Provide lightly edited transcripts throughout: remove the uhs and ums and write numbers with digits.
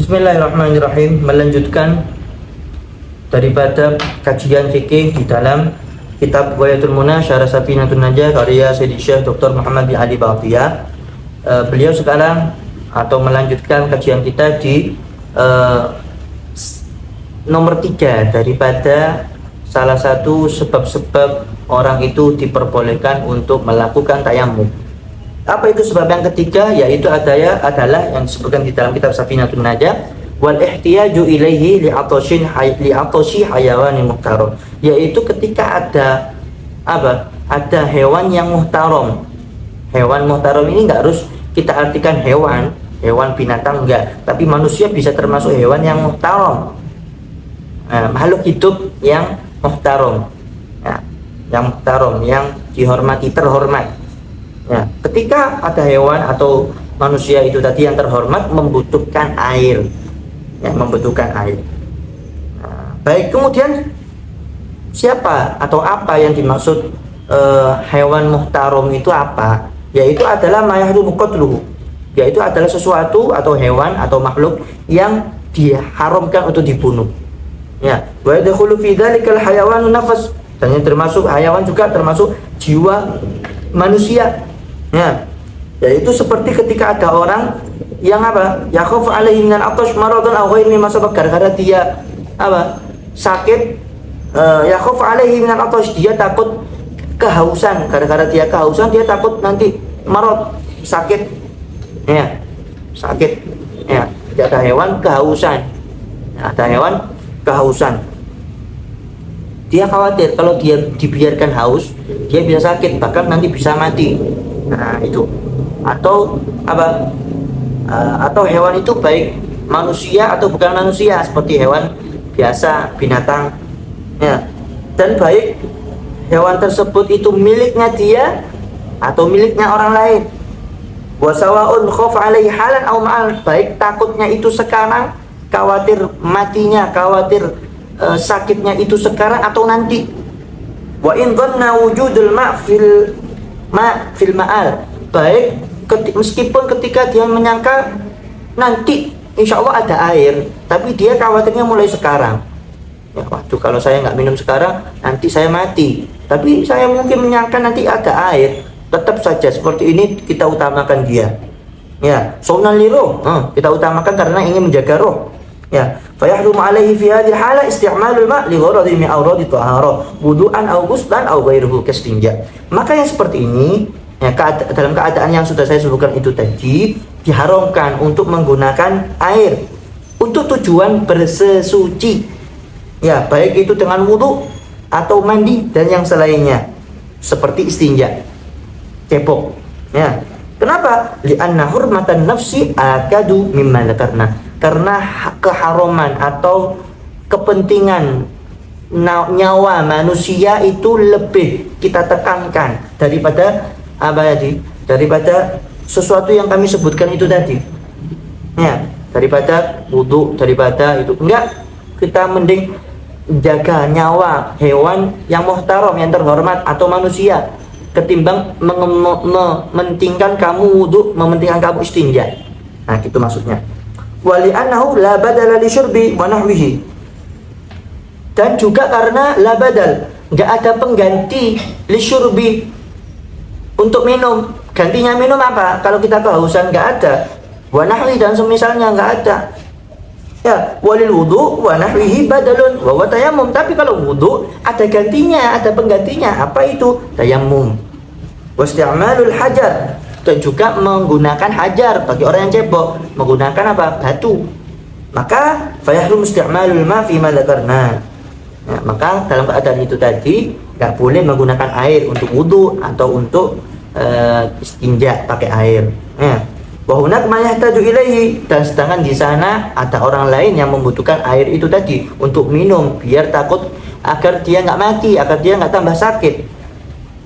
Bismillahirrahmanirrahim. Melanjutkan daripada kajian fikih di dalam kitab Ghayatul Munah Syarah Safinatun Najah karya Sayyidi Syekh Dr. Muhammad bin Ali Baqiyah. Beliau sekarang atau melanjutkan kajian kita di nomor 3 daripada salah satu sebab-sebab orang itu diperbolehkan untuk melakukan tayammum. Apa itu sebab yang ketiga? Yaitu adalah yang disebutkan di dalam kitab Safinatun Najah, wal ihtiyaju ilaihi li'atashi hayawanin muhtaram, yaitu ketika ada hewan yang muhtaram. Hewan muhtaram ini enggak harus kita artikan hewan binatang, enggak, tapi manusia bisa termasuk hewan yang muhtaram. Makhluk hidup yang muhtaram, yang muhtaram, yang dihormati, terhormat. Ya, ketika ada hewan atau manusia itu tadi yang terhormat membutuhkan air, membutuhkan air. Baik, kemudian siapa atau apa yang dimaksud hewan muhtaram itu apa? Yaitu adalah mayahrumu qatluhu, yaitu adalah sesuatu atau hewan atau makhluk yang diharamkan untuk dibunuh. Ya, wa yadkhulu fi dzalikal hayawanu nafas, dan yang termasuk hayawan juga termasuk jiwa manusia. Ya, yaitu seperti ketika ada orang yang yakhafu alaihi minal atash maradun aw ghairi mimma sabaq, gara-gara dia sakit, yakhafu alaihi minal atash, dia takut kehausan, gara-gara dia kehausan dia takut nanti marad, sakit. Ya, sakit. Ya, ada hewan kehausan. Ada hewan kehausan. Dia khawatir kalau dia dibiarkan haus, dia bisa sakit, bahkan nanti bisa mati. Nah, itu. Atau atau hewan itu baik manusia atau bukan manusia, seperti hewan biasa, binatang. Ya. Dan baik hewan tersebut itu miliknya dia atau miliknya orang lain. Wa sawa'un khaf 'alaihi halan aw ma'al, baik takutnya itu sekarang, khawatir matinya, khawatir sakitnya itu sekarang atau nanti. Wa in dhanna wujudul fil ma'al, baik meskipun ketika dia menyangka nanti insya Allah ada air, tapi dia khawatirnya mulai sekarang. Ya, waduh, kalau saya nggak minum sekarang nanti saya mati, tapi saya mungkin menyangka nanti ada air. Tetap saja seperti ini kita utamakan dia. Ya, saunan liroh, kita utamakan karena ingin menjaga roh. Ya, fayahrumu alaihi fi hadhihi hala isti'malul ma' li gharadin min awradi taharah wudu'an aw ghuslan aw ghairuhu kastinja. Maka yang seperti ini, ya, dalam keadaan yang sudah saya sebutkan itu tadi, diharamkan untuk menggunakan air untuk tujuan bersesuci. Ya, baik itu dengan wudu atau mandi dan yang selainnya, seperti istinja, cebok. Ya. Kenapa? Li'anna hurmatan nafsi akadu mimma dzakarna. Karena keharaman atau kepentingan nyawa manusia itu lebih kita tekankan daripada daripada sesuatu yang kami sebutkan itu tadi. Ya, daripada wudu, daripada itu. Enggak, kita mending jaga nyawa hewan yang muhtaram, yang terhormat atau manusia, ketimbang mementingkan kamu wudu, mementingkan kamu istinja. Nah, gitu maksudnya. Wali annahu la badala li syurbi wa nahwihi, dan juga karena la badal, enggak ada pengganti li syurbi, untuk minum. Gantinya minum apa? Kalau kita kehausan enggak ada. Wa nahwi, dan semisalnya enggak ada. Ya, walil wudu wa nahwihi badalun wa tayammum, tapi kalau wudu ada gantinya, ada penggantinya. Apa itu? Tayammum. Wasti'malul hajar, dan juga menggunakan hajar bagi orang yang cebok, menggunakan batu. Maka fayahrum isti'malul ma fi ma dzakarna. Ya, maka dalam keadaan itu tadi enggak boleh menggunakan air untuk wudu atau untuk istinja pakai air. Ya. Wa hunak ma yahtaju ilaihi, dan sedangkan di sana ada orang lain yang membutuhkan air itu tadi untuk minum, biar takut agar dia enggak mati, agar dia enggak tambah sakit.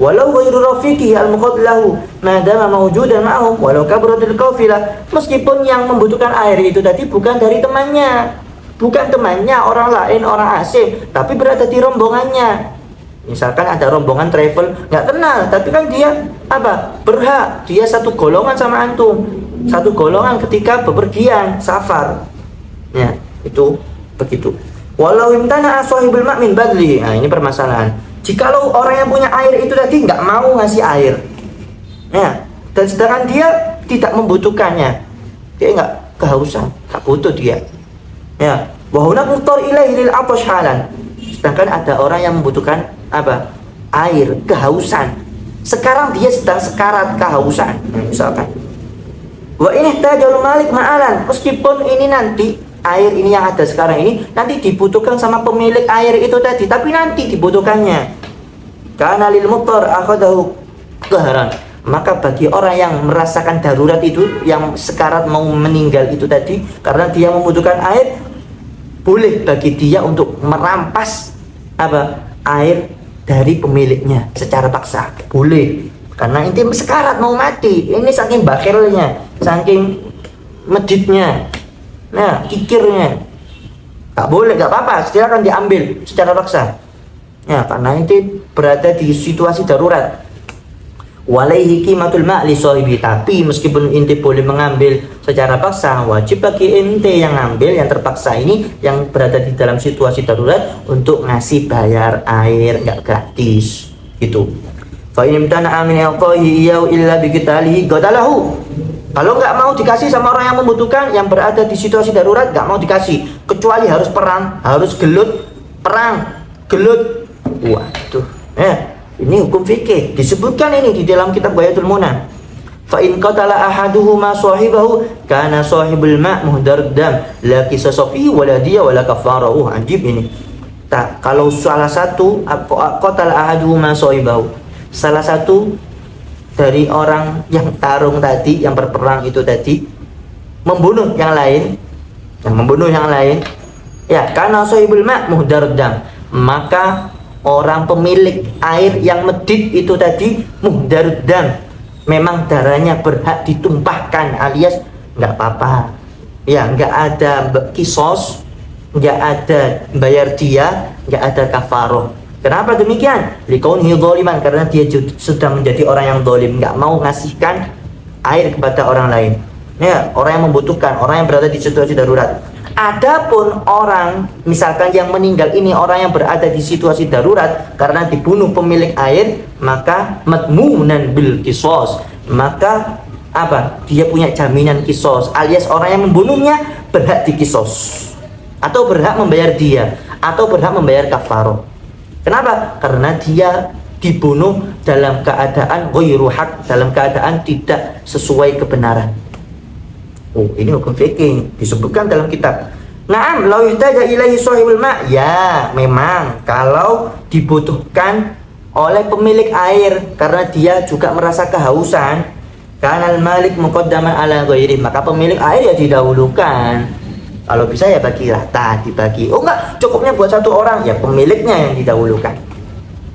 Walau ghairu rafiqihi al-muqad lahu ma dama mawjudan ma'hum walau kabaratil qafilah, meskipun yang membutuhkan air itu tadi bukan dari temannya, orang lain, orang asing, tapi berada di rombongannya. Misalkan ada rombongan travel nggak kenal, tapi kan dia berhak, dia satu golongan sama antum, satu golongan ketika bepergian safar. Ya, itu begitu. Walau imtana sahibul ma' min badli. Nah, ini permasalahan. Jikalau orang yang punya air itu tadi nggak mau ngasih air, ya, dan sedangkan dia tidak membutuhkannya, dia nggak kehausan, nggak butuh dia, ya. Wa hunak muhtar ilaihi lil 'atash halan. Sedangkan ada orang yang membutuhkan apa? Air, kehausan. Sekarang dia sedang sekarat kehausan, misalkan. Wa in ihtajal malik ma'alan, meskipun ini nanti air ini yang ada sekarang ini nanti dibutuhkan sama pemilik air itu tadi, tapi nanti dibutuhkannya. Karena lil muttar akhadahu qahran, maka bagi orang yang merasakan darurat itu, yang sekarat mau meninggal itu tadi, karena dia membutuhkan air, boleh bagi dia untuk merampas apa? Air dari pemiliknya secara paksa. Boleh. Karena inti sekarat mau mati. Ini saking bakhilnya, saking meditnya. Nah, kikirnya nggak boleh, nggak apa-apa, silakan diambil secara paksa. Ya, karena itu berada di situasi darurat. Walaihi qimatul ma' li sahibi, tapi meskipun inti boleh mengambil secara paksa, wajib bagi inti yang ngambil, yang terpaksa ini, yang berada di dalam situasi darurat, untuk ngasih bayar air, nggak gratis gitu. Fa in imtana'a min i'tahi iyyahu illa bi qitalihi qatalahu. Kalau nggak mau dikasih sama orang yang membutuhkan, yang berada di situasi darurat, nggak mau dikasih, kecuali harus perang, harus gelut, perang, gelut. Waduh, ini hukum fikih, disebutkan ini di dalam kitab Ghayatul Munah. Fa in qatala ahaduhuma sahibahu kana sahibul ma' muhdarud dam la qisasa fihi wala diya wala kafarahu. Ajib ini. Kalau salah satu qatala ahaduhuma sahibahu, salah satu dari orang yang tarung tadi, yang berperang itu tadi, membunuh yang lain, ya, karena sahibul ma' muhdarud dam, maka orang pemilik air yang medit itu tadi muhdarud dam, memang darahnya berhak ditumpahkan, alias nggak apa-apa, ya, nggak ada kisos, nggak ada bayar dia, nggak ada kafaroh. Kenapa demikian? Likaunihi dzaliman, karena dia sudah menjadi orang yang zalim, nggak mau ngasihkan air kepada orang lain. Ya, orang yang membutuhkan, orang yang berada di situasi darurat. Adapun orang misalkan yang meninggal ini orang yang berada di situasi darurat karena dibunuh pemilik air, maka madmunan bil qisas. Maka apa? Dia punya jaminan kisos, alias orang yang membunuhnya berhak dikisos, atau berhak membayar dia, atau berhak membayar kafaroh. Kenapa? Karena dia dibunuh dalam keadaan ghairu haq, dalam keadaan tidak sesuai kebenaran. Oh, ini hukum fikih disebutkan dalam kitab. Naam, law ihtaja ilaihi sahibul ma', ya, memang kalau dibutuhkan oleh pemilik air karena dia juga merasa kehausan, kanal malik muqaddaman ala ghairi, maka pemilik air ya didahulukan. Kalau bisa ya bagi rata, dibagi. Oh enggak, cukupnya buat satu orang, ya pemiliknya yang didahulukan.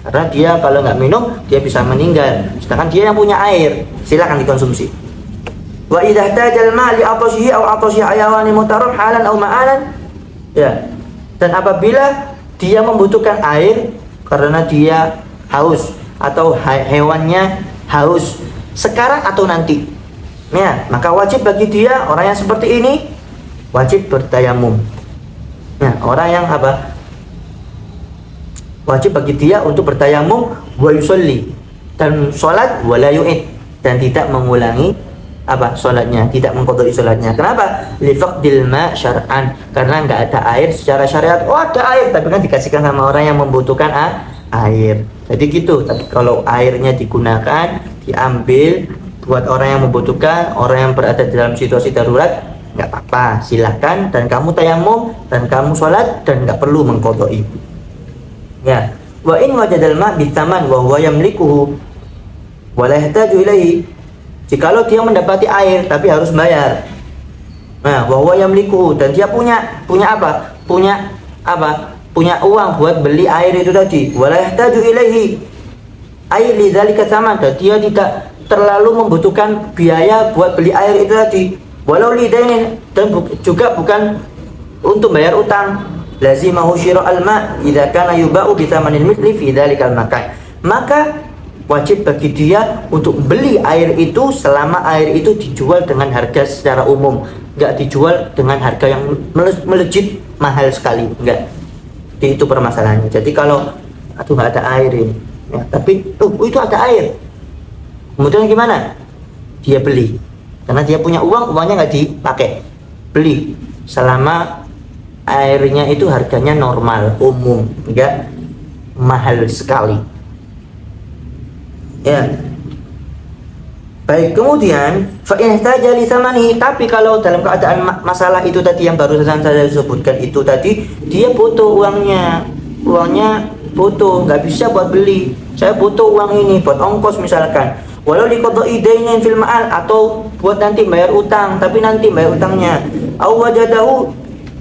Karena dia kalau nggak minum, dia bisa meninggal. Sedangkan dia yang punya air, silakan dikonsumsi. Wa idza tajal ma li atashihi aw atashi ayawani mutarab halan aw ma'alan. Ya. Dan apabila dia membutuhkan air karena dia haus atau hewannya haus sekarang atau nanti, ya, maka wajib bagi dia, orang yang seperti ini wajib bertayamum. Nah, orang yang apa? Wajib bagi dia untuk bertayamum wa yusolli, dan sholat wala yu'id, dan tidak mengulangi apa sholatnya, tidak mengqadai sholatnya. Kenapa? Lifaqdil ma' syar'an, karena nggak ada air secara syariat. Oh ada air, tapi kan dikasihkan sama orang yang membutuhkan air. Jadi gitu. Tapi kalau airnya digunakan, diambil buat orang yang membutuhkan, orang yang berada dalam situasi darurat, nggak apa-apa, silahkan, dan kamu tayamum, dan kamu sholat, dan nggak perlu mengqadai. Ya, wa in wajadal ma' bithaman wa huwa yamlikuhu wa la yahtaju ilaihi, jikalau dia mendapati air tapi harus bayar. Nah, wa huwa yamlikuhu, dan dia punya apa? Punya uang buat beli air itu tadi. Wa la yahtaju ilaihi ai lidzalika thaman, dan dia tidak terlalu membutuhkan biaya buat beli air itu tadi. Walau lidainin, dan juga bukan untuk bayar utang. Lazimahu syira'al ma' idza kana yuba'u bi thamanil mithli fi dzalikal makan. Maka wajib bagi dia untuk beli air itu selama air itu dijual dengan harga secara umum, nggak dijual dengan harga yang melejit mahal sekali, enggak. Itu permasalahannya. Jadi kalau aduh nggak ada air ini, ya, tapi itu ada air, kemudian gimana? Dia beli karena dia punya uang, uangnya nggak dipakai, beli selama airnya itu harganya normal umum, enggak mahal sekali, ya. Baik, kemudian fa'in ihtaja li thamani, tapi kalau dalam keadaan masalah itu tadi yang barusan saya sebutkan itu tadi, dia butuh uangnya butuh, nggak bisa buat beli, saya butuh uang ini buat ongkos misalkan, walau liqada'i dainin fil ma'al, atau buat nanti bayar utang, tapi nanti bayar utangnya, aw wajadahu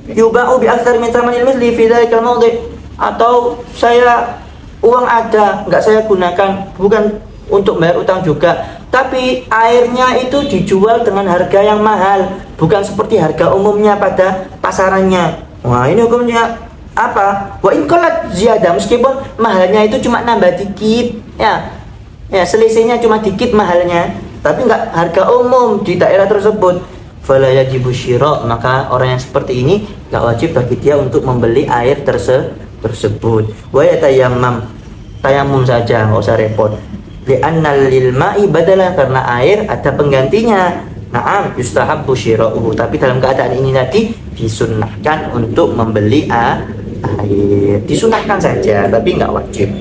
yuba'u bi aktsar min thamanil mithli fi dzalikal mawdi', atau saya uang ada nggak saya gunakan bukan untuk bayar utang juga, tapi airnya itu dijual dengan harga yang mahal, bukan seperti harga umumnya pada pasarannya. Wah, ini hukumnya apa? Wa in qalat ziyadah, meskipun mahalnya itu cuma nambah dikit, ya selisihnya cuma dikit mahalnya, tapi enggak harga umum di daerah tersebut, fala yajibu syira', maka orang yang seperti ini enggak wajib bagi dia untuk membeli air tersebut. Wa tayamum saja, enggak usah repot. Li'anna lil ma'i badala, karena air ada penggantinya. Na'am yustahabbu syira'uhu, tapi dalam keadaan ini tadi disunnahkan untuk membeli air, disunahkan saja tapi nggak wajib,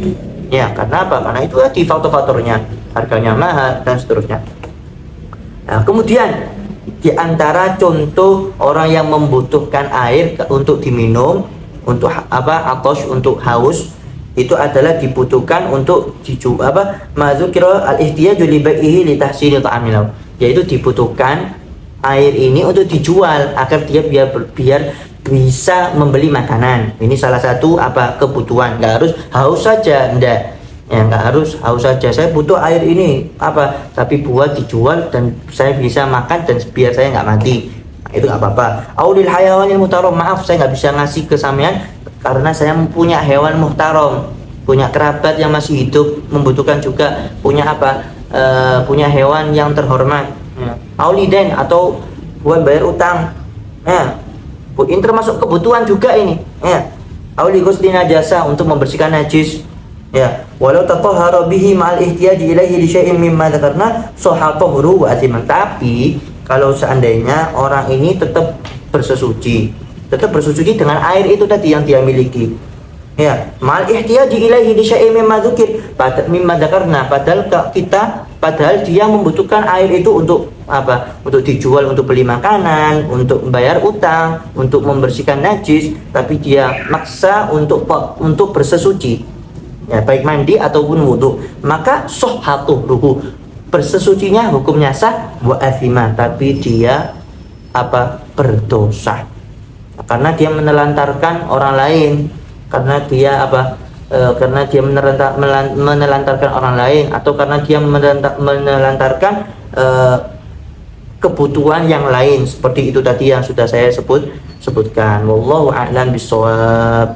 ya. Karena apa? Karena itu tadi faktor-faktornya, harganya mahal dan seterusnya. Nah, kemudian di antara contoh orang yang membutuhkan air untuk diminum, untuk atos, untuk haus, itu adalah dibutuhkan untuk mazukira al-ihtiyaju li bai'ihi li tahsili ta'amil, yaitu dibutuhkan air ini untuk dijual agar dia biar bisa membeli makanan. Ini salah satu kebutuhan. Nggak harus haus saja, enggak. Ya, nggak harus haus saja. Saya butuh air ini tapi buat dijual dan saya bisa makan dan biar saya nggak mati. Nah, itu nggak apa-apa. Aulil hayawanil muhtaram, maaf saya nggak bisa ngasih ke sampean karena saya punya hewan muhtaram, punya kerabat yang masih hidup membutuhkan juga, punya punya hewan yang terhormat. Ya. Auliden, atau buat bayar utang. Ya. Ini termasuk kebutuhan juga ini, ya. Auli ghusli najasa, untuk membersihkan najis, ya. Walau tatahhara bihi ma'al ihtiyaji ilaihi li syai'in mimma dzakarna sahha tahuru wa athiman, tapi kalau seandainya orang ini tetap bersesuci dengan air itu tadi yang dia miliki, ya, ma'al ihtiyaji ilaihi li syai'in mimma dzakarna, padahal dia membutuhkan air itu untuk untuk dijual, untuk beli makanan, untuk membayar utang, untuk membersihkan najis, tapi dia maksa untuk bersesuci, ya, baik mandi ataupun wudhu, maka sahhatuhu, bersesucinya hukumnya sah, wa athima, tapi dia berdosa karena dia menelantarkan orang lain, karena dia menelantarkan orang lain, atau karena dia menelantarkan kebutuhan yang lain seperti itu tadi yang sudah saya sebutkan. Wallahu a'lam bishawab.